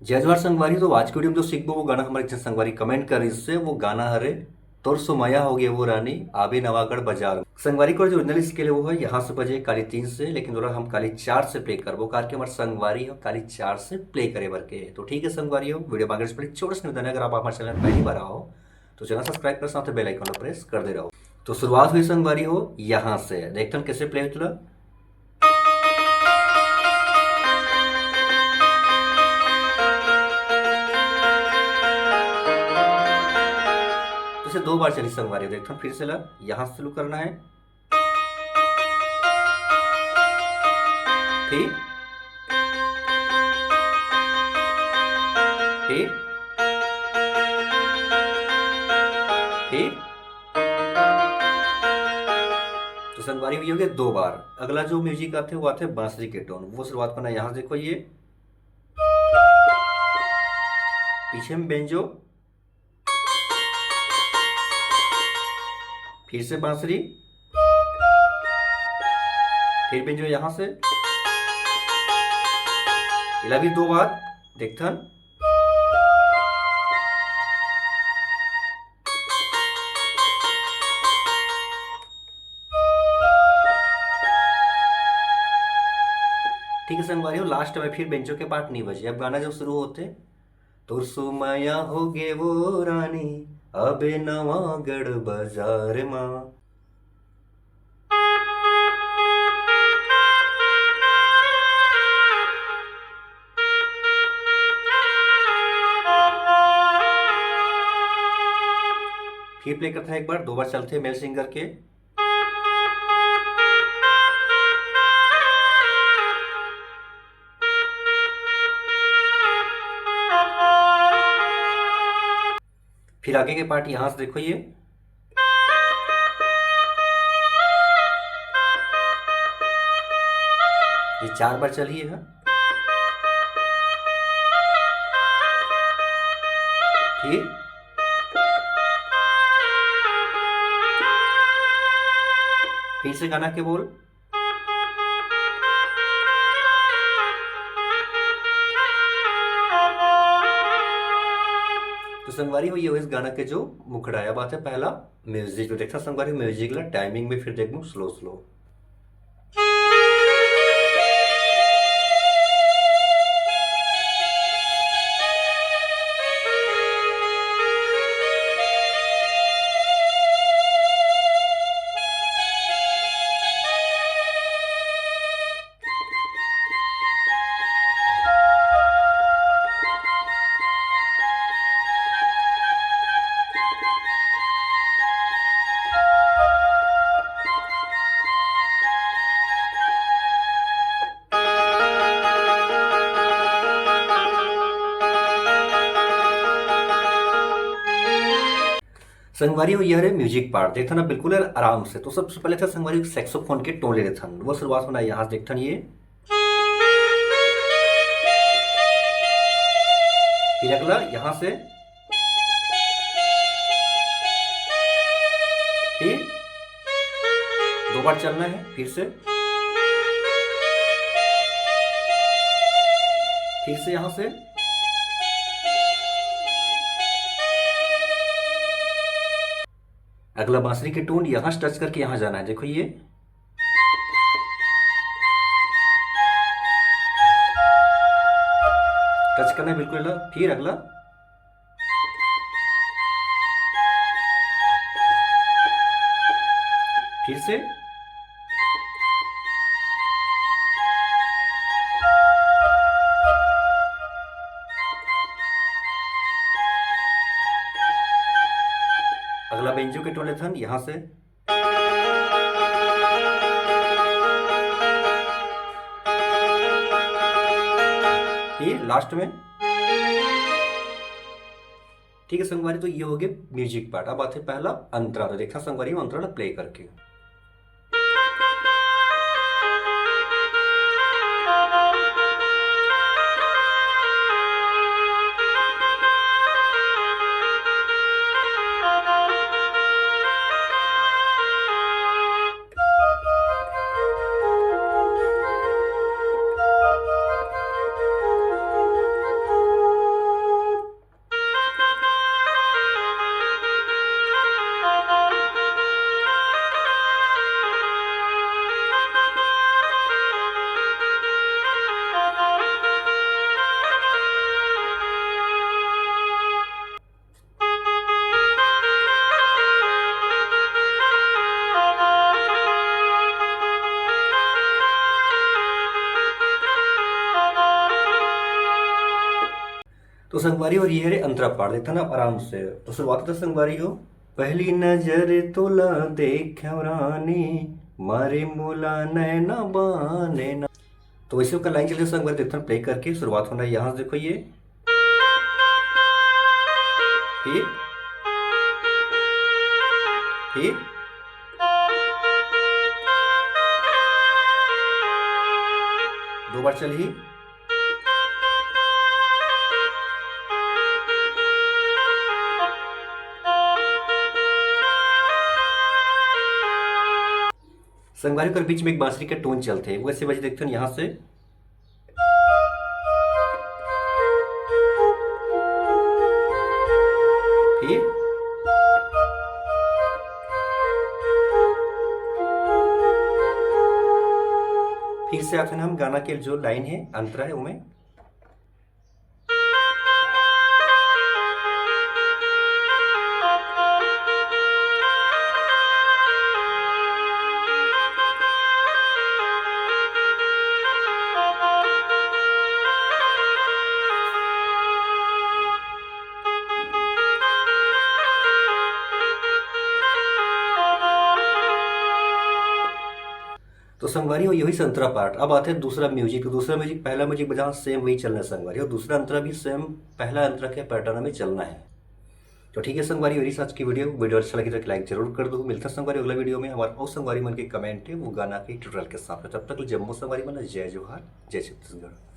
जय जवाहर संगवारी। तो आज की वीडियो में जो सीखबो वो गाना हमारे जन संगवारी कमेंट कर इससे वो गाना हरे तोर सुमया हो गए वो रानी आबे नवागढ़ बाजार। संगवारी को जो ओरिजिनल स्केल है वो है यहाँ से बजे काली 3 से, लेकिन जोरा हम काली 4 से प्ले करबो कार के हमारे संगवारी हो काली 4 से प्ले करे बर के। तो ठीक है संगवारी हो, वीडियो आगे से छोटा सा निवेदन है, अगर आप हमारे चैनल पहली बार आओ तो चैनल सब्सक्राइब कर साथ बेल आइकन प्रेस कर दे रहो। तो शुरुआत हुई संगवारी हो यहाँ से, देखते हैं कैसे प्ले होता। इसे 2 बार चली संगवारी, देखता हूँ फिर से ला यहाँ से शुरू करना है, फिर फिर फिर तो संगवारी हुई होगी 2 बार। अगला जो म्यूजिक आते हैं वो आते हैं बांसुरी के टोन, वो शुरुआत करना है यहाँ से, देखो ये पीछे में बेंजो, फिर से बांसुरी, फिर बेंजो यहाँ से, इला भी 2 बार देखथन, ठीक है संगवारी हो। लास्ट में फिर बेंचो के पार्ट नहीं बजे, अब गाना जब शुरू होते तो सुमया हो गे वो रानी अबे नवागढ़ बाजार माँ। फिर प्ले करते हैं एक बार, 2 बार चलते हैं मेल सिंगर के, फिर आगे के पार्ट यहां से देखो ये 4 बार चलिए है, फिर से गाना के बोल, तो संगवारी हो ये इस गाना के जो मुखड़ाया बात है पहला म्यूजिक जो देखा संगवारी म्यूजिक ला टाइमिंग में फिर देखो स्लो स्लो। संगवारी हो यह म्यूजिक पार्ट देखा ना बिल्कुल आराम से। तो सबसे पहले था संगवारी सैक्सोफोन के टोन ले रहे थे, वो शुरुआत होना यहाँ से देखते ये, फिर अगला यहाँ से, फिर 2 बार चलना है, फिर से यहाँ से, अगला बांसुरी के टोन यहां से टच करके यहां जाना है, देखो ये टच करना है बिल्कुल, फिर अगला, फिर से, अगला बेंजो के टोन लेथन यहां से, फिर लास्ट में, ठीक है संगवारी। तो ये हो गया म्यूजिक पार्ट। अब आते पहला अंतरा, तो देखा संगवारी अंतरा प्ले करके। तो संगवारी और ये रे अंतरा पाड़ देता ना आराम से। तो शुरुआत होता संगवारी हो, पहली नजर तोला देख रानी मारे मोला नैना बाने ना। तो वैसे का लाइन चलते संगवारी देखते हैं प्ले करके। शुरुआत होना है यहाँ से, देखो ये, फिर दो बार चलिए, संगवारी पर बीच में एक बांसुरी के टोन चलते हैं, वैसे बजे देखते हैं यहाँ से, फिर से आते हैं हम गाना के जो लाइन है अंतरा है उनमें, तो संगवारी हो यही संतरा पार्ट। अब आते हैं दूसरा म्यूजिक। तो दूसरा म्यूजिक पहला म्यूजिक बजा सेम वही चलना है संगवारी, और दूसरा अंतरा भी सेम पहला अंतरा के पैटर्न में चलना है। तो ठीक है संगवारी, मेरी आज की वीडियो अच्छा लगी तो लाइक जरूर कर दो। मिलता है संगवारी अगला वीडियो में हमारा और संगवारी मन के कमेंट है वो गाना के ट्यूटोरियल के साथ। तब तक जम्मू संगवारी मन, जय जोहार, जय छत्तीसगढ़।